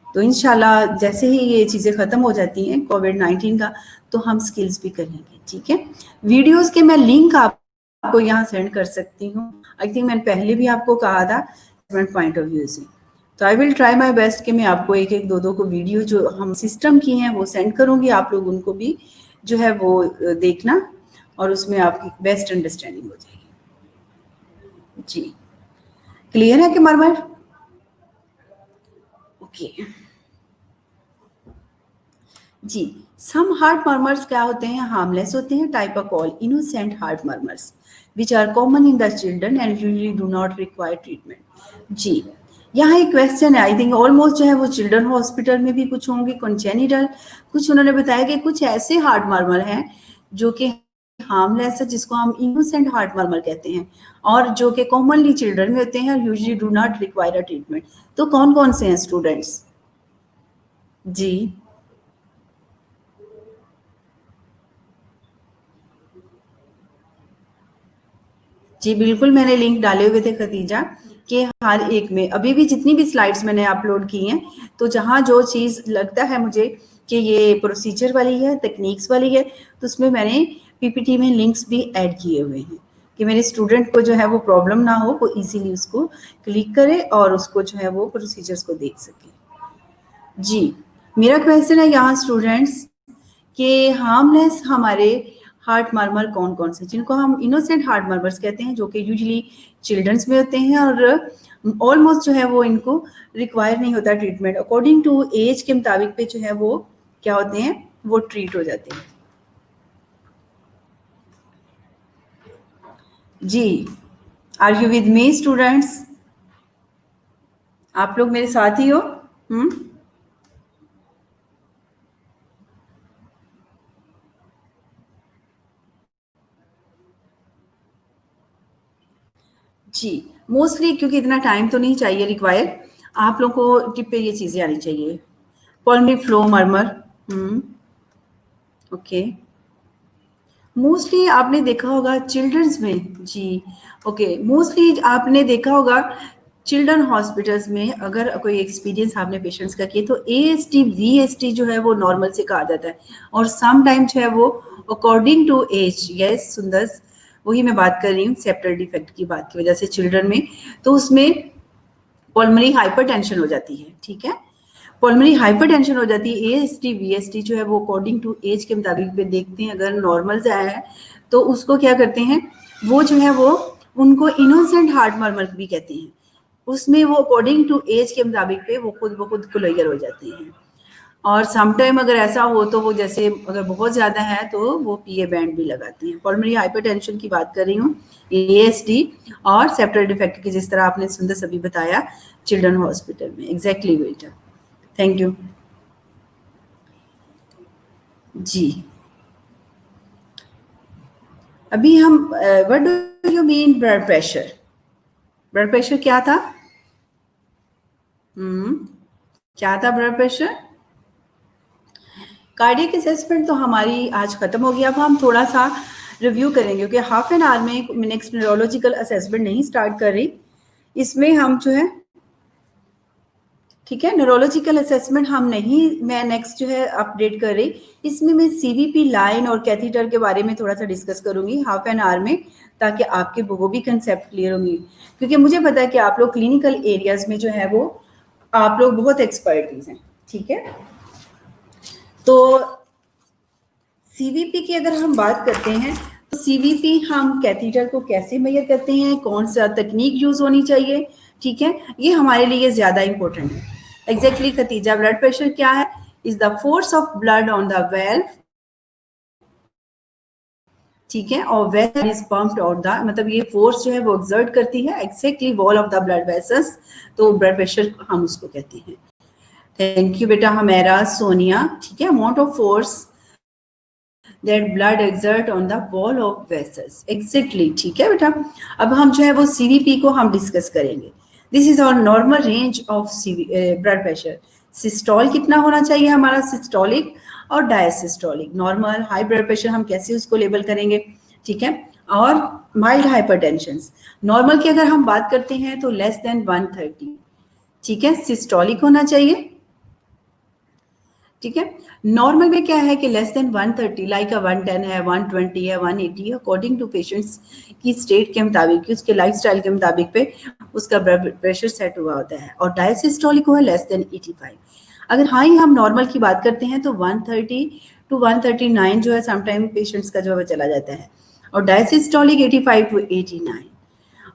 तो इंशाल्लाह जैसे ही ये चीज़ें ख़त्म हो जाती हैं कोविड-19 का, तो हम स्किल्स भी करेंगे, ठीक है। वीडियोस के मैं लिंक आपको यहाँ सेंड कर सकती हूँ। आई थिंक मैंने पहले भी आपको कहा था पॉइंट ऑफ व्यू से, तो I will try my best कि मैं आपको एक एक दो को वीडियो जो हम सिस्टम की हैं वो सेंड करूँगी, आप लोग उनको भी जो है वो देखना और उसमें आपकी बेस्ट अंडरस्टैंडिंग हो जाएगी। जी, क्लियर है कि मरमर? ओके जी। सम हार्ट मर्मर्स क्या होते हैं? हार्मलेस होते हैं, type of call innocent heart murmurs which are common in the children and usually do not require treatment. जी, यहाँ एक क्वेश्चन है, आई थिंक ऑलमोस्ट जो है वो चिल्ड्रन हॉस्पिटल में भी कुछ होंगे कॉन्जेनिटल, कुछ उन्होंने बताया कि कुछ ऐसे हार्ट मर्मर हैं जो कि हार्मलेस है, जिसको हम इनोसेंट हार्ट मर्मर कहते हैं, और जो कि कॉमनली चिल्ड्रन में होते हैं, usually do not require a treatment. तो कौन कौन से हैं स्टूडेंट्स? जी जी बिल्कुल, मैंने लिंक डाले हुए थे खतीजा कि हर एक में अभी भी जितनी भी स्लाइड्स मैंने अपलोड की हैं, तो जहाँ जो चीज़ लगता है मुझे कि ये प्रोसीजर वाली है, टेक्निक्स वाली है, तो उसमें मैंने पीपीटी में लिंक्स भी ऐड किए हुए हैं कि मेरे स्टूडेंट को जो है वो प्रॉब्लम ना हो, वो इजीली उसको क्लिक करे और उसको जो है वो प्रोसीजर्स को देख सके। जी, मेरा क्वेश्चन है यहाँ स्टूडेंट्स कि हार्मलेस हमारे हार्ट मर्मर कौन कौन से, जिनको हम इनोसेंट हार्ट मर्मर्स कहते हैं, जो कि यूजुअली चिल्ड्रंस में होते हैं और ऑलमोस्ट जो है वो इनको रिक्वायर नहीं होता ट्रीटमेंट, अकॉर्डिंग टू एज के मुताबिक पे जो है वो क्या होते हैं, वो ट्रीट हो जाते हैं। जी, are you with me students? आप लोग मेरे साथ ही हो? जी, मोस्टली क्योंकि इतना टाइम तो नहीं चाहिए रिक्वायर, आप लोगों को टिप पे ये चीज़ें आनी चाहिए। Pulmonary flow murmur, okay, mostly आपने देखा होगा चिल्ड्रंस में। जी, ओके, मोस्टली आपने देखा होगा चिल्ड्रन हॉस्पिटल्स में, अगर कोई एक्सपीरियंस आपने पेशेंट्स का किया, तो एएसटी वीएसटी जो है वो नॉर्मल से कहा जाता है, और सम टाइम जो है वो अकॉर्डिंग टू एज, यस सुंदर, वही मैं बात कर रही हूँ सेप्टल डिफेक्ट की बात की वजह से चिल्ड्रन में, तो उसमें पल्मोनरी हाइपरटेंशन हो जाती है, ठीक है, पल्मोनरी हाइपरटेंशन हो जाती है। एएसटी वीएसटी जो है वो अकॉर्डिंग टू एज के मुताबिक पे देखते हैं, अगर नॉर्मल से आया है तो उसको क्या करते हैं, वो जो है वो उनको इनोसेंट हार्ट मर्मर भी कहते हैं, उसमें वो अकॉर्डिंग टू एज के मुताबिक पे वो खुद ब खुद क्लियर हो जाते हैं। और समटाइम अगर ऐसा हो तो वो जैसे अगर बहुत ज़्यादा है तो वो पीए बैंड भी लगाते हैं। पल्मोनरी हाइपरटेंशन की बात कर रही हूँ, एएसडी और सेप्टल डिफेक्ट की, जिस तरह आपने सुंदर सभी बताया चिल्ड्रन हॉस्पिटल में। एग्जैक्टली बेटा, थैंक यू। जी, अभी हम what do you mean blood pressure? Blood pressure क्या था? क्या था ब्लड प्रेशर? कार्डियक असेसमेंट तो हमारी आज खत्म हो गया। अब हम थोड़ा सा रिव्यू करेंगे क्योंकि हाफ एन आवर में नेक्स्ट न्यूरोलॉजिकल असेसमेंट नहीं स्टार्ट कर रही, इसमें हम जो है, ठीक है, न्यूरोलॉजिकल असेसमेंट हम नहीं, मैं नेक्स्ट जो है अपडेट कर रही, इसमें मैं सीवीपी लाइन और कैथीटर के बारे में थोड़ा सा डिस्कस करूंगी हाफ एन आवर में, ताकि आपके वो भी कंसेप्ट क्लियर होंगी, क्योंकि मुझे पता है कि आप लोग क्लिनिकल एरियाज में जो है वो आप लोग बहुत एक्सपर्टीज हैं, ठीक है। तो सीवीपी की अगर हम बात करते हैं सीवीपी हम कैथीटर को कैसे मेजर करते हैं, कौन सा तकनीक यूज होनी चाहिए, ठीक है, ये हमारे लिए ज्यादा इंपॉर्टेंट है। एग्जैक्टली खतीजा, ब्लड प्रेशर क्या है? Is the force of blood on the valve, ठीक है, और वेल इज पम्प्ड और द, मतलब ये फोर्स जो है वो एक्सर्ट करती है exactly wall of the blood vessels, तो ब्लड प्रेशर हम उसको कहते हैं। थैंक यू बेटा हमेरा, सोनिया, ठीक है, amount of force that blood exert on the wall of vessels, exactly, ठीक है बेटा। अब हम जो है वो सीवीपी को हम डिस्कस करेंगे। This is our normal range of blood pressure. Systole कितना होना चाहिए हमारा, सिस्टोलिक और diastolic. Normal high blood pressure हम कैसे उसको लेबल करेंगे, ठीक है, और माइल्ड हाइपरटेंशन। नॉर्मल की अगर हम बात करते हैं तो लेस देन 130, ठीक है, सिस्टोलिक होना चाहिए, ठीक है। नॉर्मल में क्या है कि लेस देन 130, लाइक 110 है, 120 है, 180, अकॉर्डिंग टू पेशेंट्स की स्टेट के मुताबिक, उसके लाइफस्टाइल के मुताबिक पे उसका ब्लड प्रेशर सेट हुआ होता है। और डायसिस्टोलिक है लेस देन 85। अगर हाँ ही हम नॉर्मल की बात करते हैं तो 130 टू 139 जो है समटाइम पेशेंट्स का जो है चला जाता है, और डायसिस्टोलिक 85 टू 89।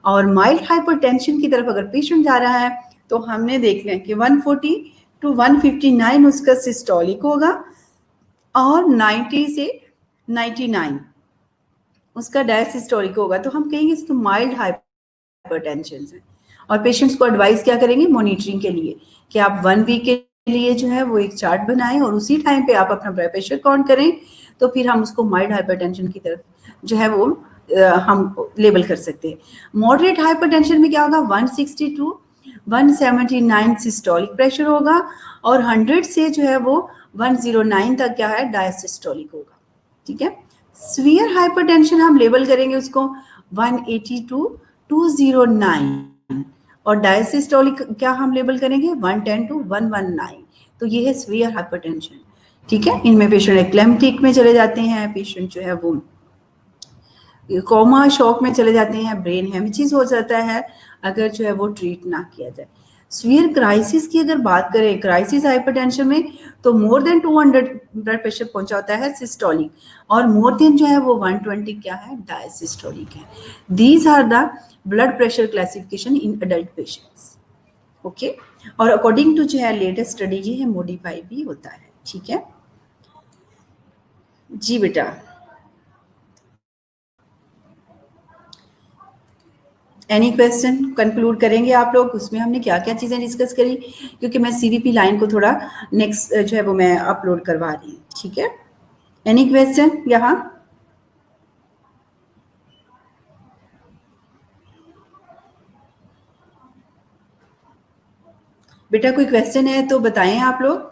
और माइल्ड हाइपरटेंशन की तरफ अगर पेशेंट जा रहा है तो हमने देख लिया कि 140 टू 159 उसका सिस्टोलिक होगा, और 90 से 99 उसका डायसिस्टोलिक होगा, तो हम कहेंगे इसको माइल्ड हाइपरटेंशन है। और पेशेंट्स को एडवाइस क्या करेंगे मॉनिटरिंग के लिए, कि आप 1 वीक के लिए जो है वो एक चार्ट बनाएं और उसी टाइम पे आप अपना ब्लड प्रेशर काउंट करें, तो फिर हम उसको माइल्ड हाइपरटेंशन की तरफ जो है वो हम लेबल कर सकते हैं। मॉडरेट हाइपरटेंशन में क्या होगा, 160 टू 179 सिस्टोलिक प्रेशर होगा, और 100 से जो है वो 109 तक क्या है डायसिस्टोलिक होगा, ठीक है। स्वीयर हाइपरटेंशन हम लेबल करेंगे उसको 180 टू 209, और डायसिस्टोलिक क्या हम लेबल करेंगे 110 टू 119। तो ये है स्वीयर हाइपरटेंशन, ठीक है। इनमें पेशेंट एक्लेम्प्टिक में चले जाते हैं, पेशेंट जो है वो कोमा शॉक में चले जाते हैं, ब्रेन हेमरेज हो जाता है अगर जो है वो ट्रीट ना किया जाए। सीवियर क्राइसिस की अगर बात करें, क्राइसिस हाइपरटेंशन में तो मोर देन 200 ब्लड प्रेशर पहुंचा होता है सिस्टोलिक, और मोर देन जो है वो 120 क्या है डायसिस्टोलिक है। These are the blood pressure classification in adult patients, okay. और अकॉर्डिंग टू जो है लेटेस्ट स्टडी ये है मॉडिफाई भी होता है, ठीक है जी बेटा। एनी क्वेश्चन कंक्लूड करेंगे आप लोग, उसमें हमने क्या क्या चीज़ें डिस्कस करी, क्योंकि मैं सीवीपी लाइन को थोड़ा नेक्स्ट जो है वो मैं अपलोड करवा रही हूँ, ठीक है। एनी क्वेश्चन यहाँ, बेटा कोई क्वेश्चन है तो बताएं आप लोग।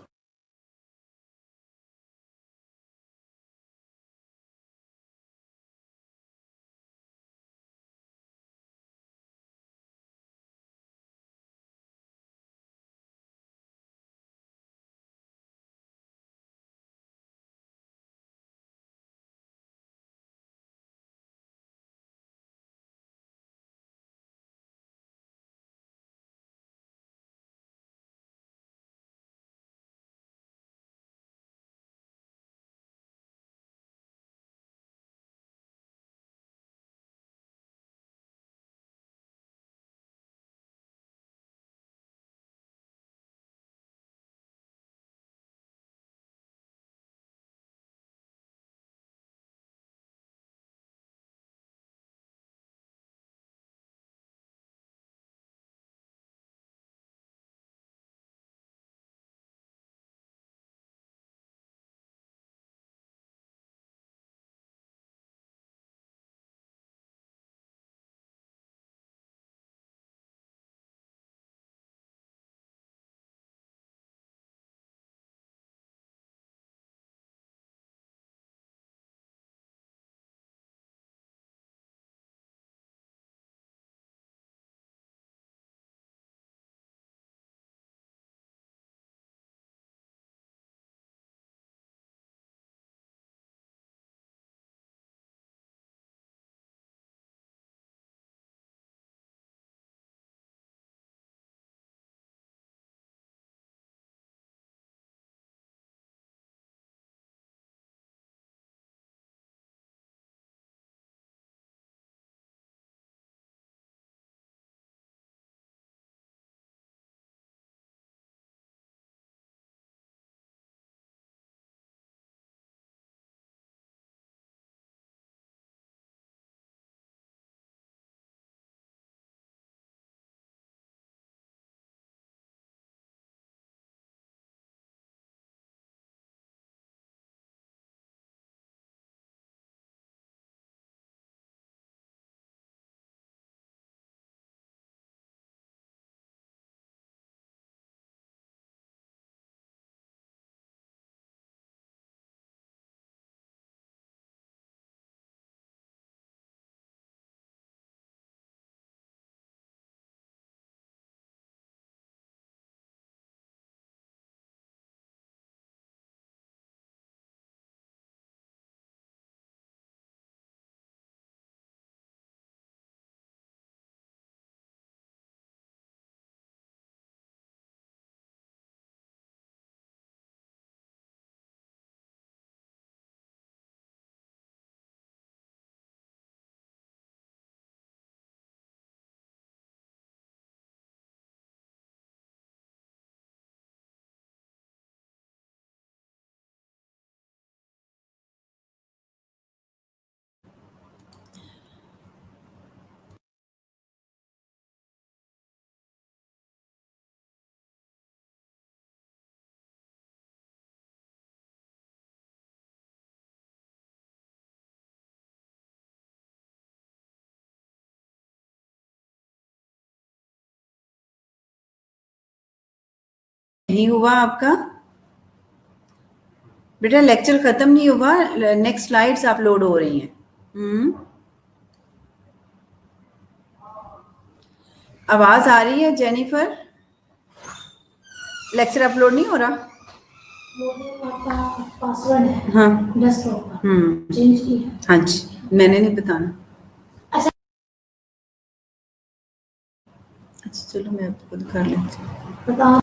नहीं हुआ आपका बेटा? लेक्चर खत्म नहीं हुआ, नेक्स्ट स्लाइड्स अपलोड हो रही हैं। आवाज आ रही है जेनिफर? लेक्चर अपलोड नहीं हो रहा? पासवर्ड है हाँ डेस्कटॉप पर चेंज की है। हाँ जी, मैंने नहीं बताना। अच्छा चलो मैं आपको खुद कर लेती हूँ। बता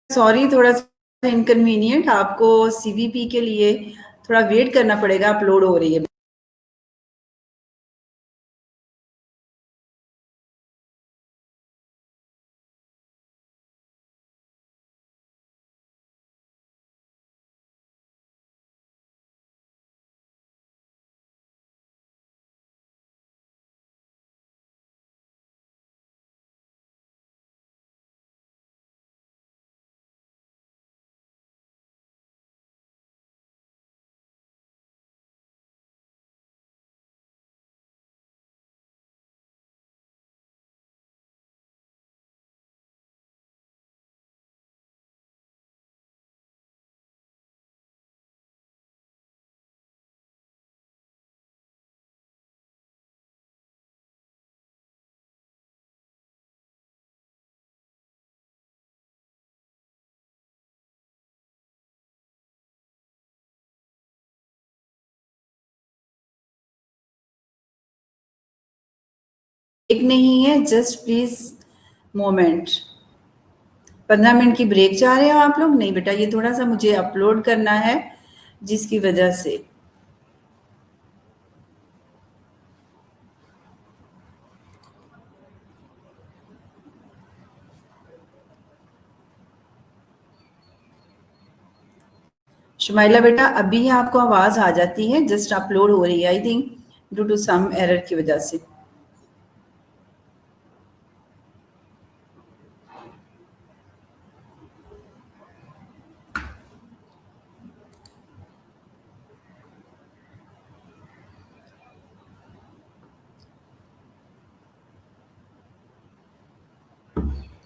सॉरी, थोड़ा सा इनकन्वीनियंट, आपको सीवीपी के लिए थोड़ा वेट करना पड़ेगा, अपलोड हो रही है। एक नहीं है, जस्ट प्लीज मोमेंट। 15 मिनट की ब्रेक चाह रहे हो आप लोग? नहीं बेटा, ये थोड़ा सा मुझे अपलोड करना है, जिसकी वजह से शुमाइला बेटा अभी आपको आवाज आ जाती है, जस्ट अपलोड हो रही है, I think due to some error की वजह से।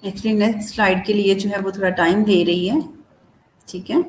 एक्चुअली नेक्स्ट स्लाइड के लिए जो है वो थोड़ा टाइम ले रही है, ठीक है।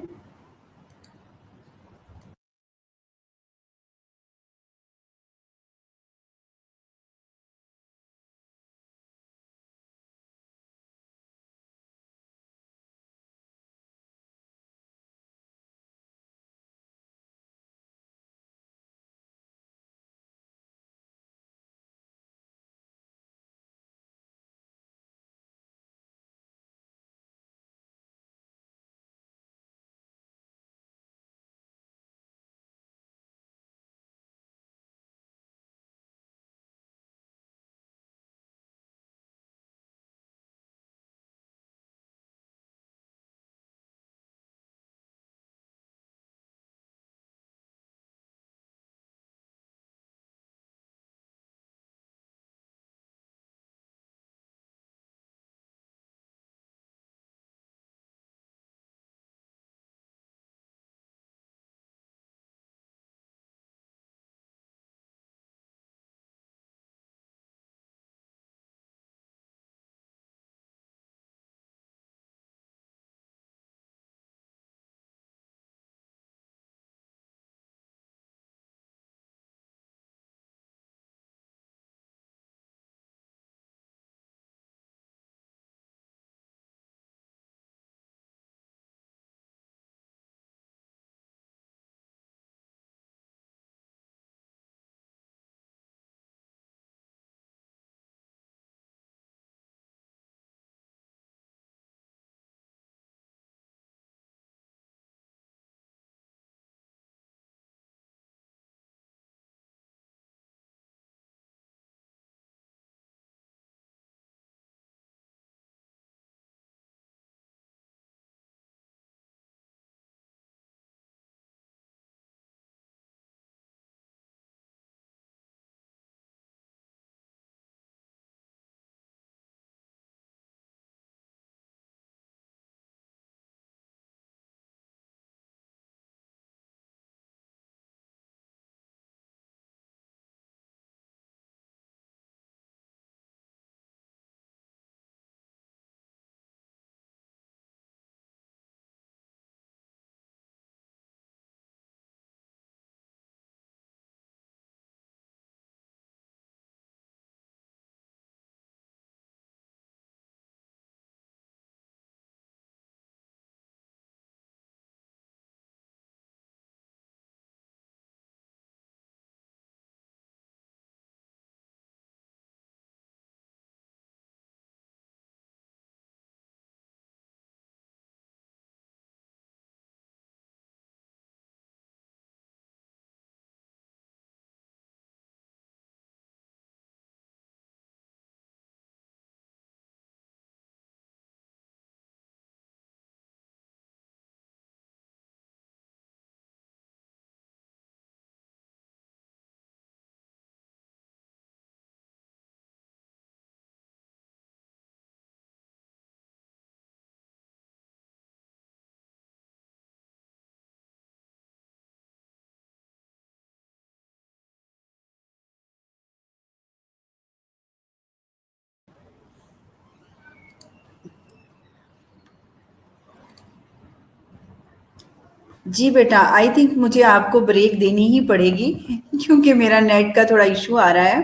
जी बेटा, आई थिंक मुझे आपको ब्रेक देनी ही पड़ेगी क्योंकि मेरा नेट का थोड़ा इशू आ रहा है।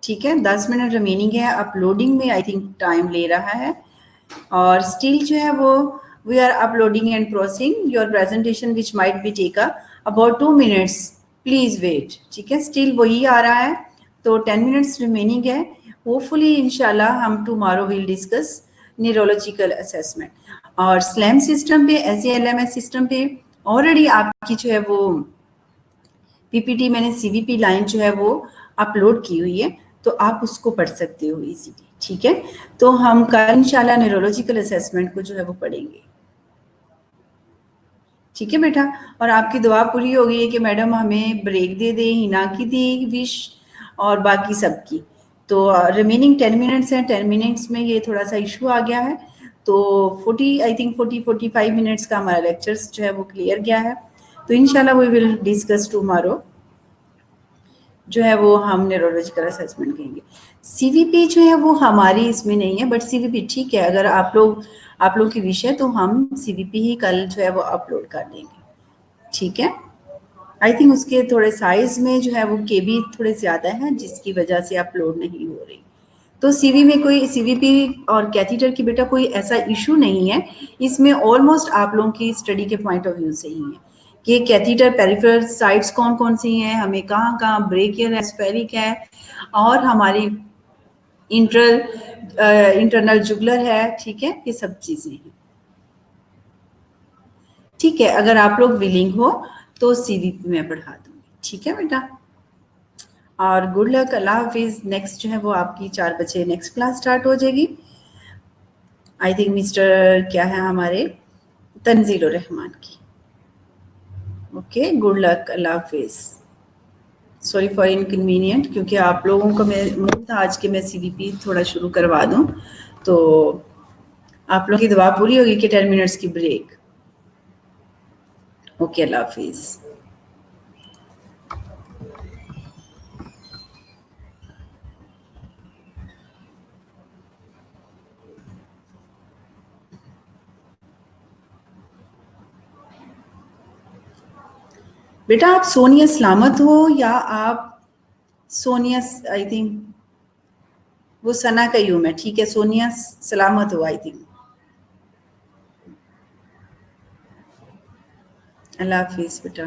ठीक है, 10 मिनट रिमेनिंग है, अपलोडिंग में आई थिंक टाइम ले रहा है, और स्टिल जो है वो we are uploading and processing your presentation which might be take about 2 minutes, please wait. ठीक है, स्टिल वही आ रहा है, तो 10 मिनट्स रिमेनिंग है। होपफुली इंशाल्लाह हम tomorrow will discuss neurological assessment, और स्लैम सिस्टम पे, SALMS सिस्टम पे ऑलरेडी आपकी जो है वो पीपीटी मैंने सीवीपी लाइन जो है वो अपलोड की हुई है, तो आप उसको पढ़ सकते हो इजीली। ठीक है, तो हम कल इंशाल्लाह न्यूरोलॉजिकल असेसमेंट को जो है वो पढ़ेंगे। ठीक है बेटा, और आपकी दुआ पूरी हो गई है कि मैडम हमें ब्रेक दे दें, हिना की दी विश और बाकी सबकी। तो रिमेनिंग 10 मिनट्स हैं, 10 मिनट्स में ये थोड़ा सा इशू आ गया है, तो 40 आई थिंक 45 मिनट्स का हमारा लेक्चर्स जो है वो क्लियर गया है। तो इंशाल्लाह वी विल डिस्कस टुमारो जो है वो हम न्यूरोलॉजिकल असेसमेंट कहेंगे। सीवीपी जो है वो हमारी इसमें नहीं है, बट सीवीपी ठीक है, अगर आप लोग की विश है तो हम सीवीपी ही कल जो है वो अपलोड कर देंगे। ठीक है, आई थिंक उसके थोड़े साइज में जो है वो केबी थोड़े ज़्यादा हैं, जिसकी वजह से अपलोड नहीं हो रही। तो सीवीपी और कैथीटर की बेटा कोई ऐसा इशू नहीं है, इसमें ऑलमोस्ट आप लोगों की स्टडी के पॉइंट ऑफ व्यू से ही है कि कैथीटर पेरिफेरल साइट्स कौन कौन सी हैं, हमें कहाँ कहाँ ब्रेकियर है, स्फेरिक है, और हमारी इंटरनल जुगलर है। ठीक है, ये सब चीज़ें हैं। ठीक है, अगर आप लोग विलिंग हो तो सीवीपी में पढ़ा दूंगी। ठीक है बेटा, और गुड लक, अल्लाह हाफिज। नेक्स्ट जो है वो आपकी 4 बजे नेक्स्ट क्लास स्टार्ट हो जाएगी। आई थिंक मिस्टर क्या है हमारे तंजील रहमान की। Okay, good luck, Allah Hafiz. Sorry for inconvenient, क्योंकि आप लोगों को मैं मूड था आज के मैं सीवीपी थोड़ा शुरू करवा दूं, तो आप लोगों की दुआ पूरी होगी कि 10 मिनट्स की ब्रेक। ओके, अल्लाह हाफिज। बेटा आप सोनिया सलामत हो या आप सोनिया, आई थिंक वो सना का ही हूं मैं। ठीक है, सोनिया सलामत हो आई थिंक। अल्लाह हाफिज बेटा।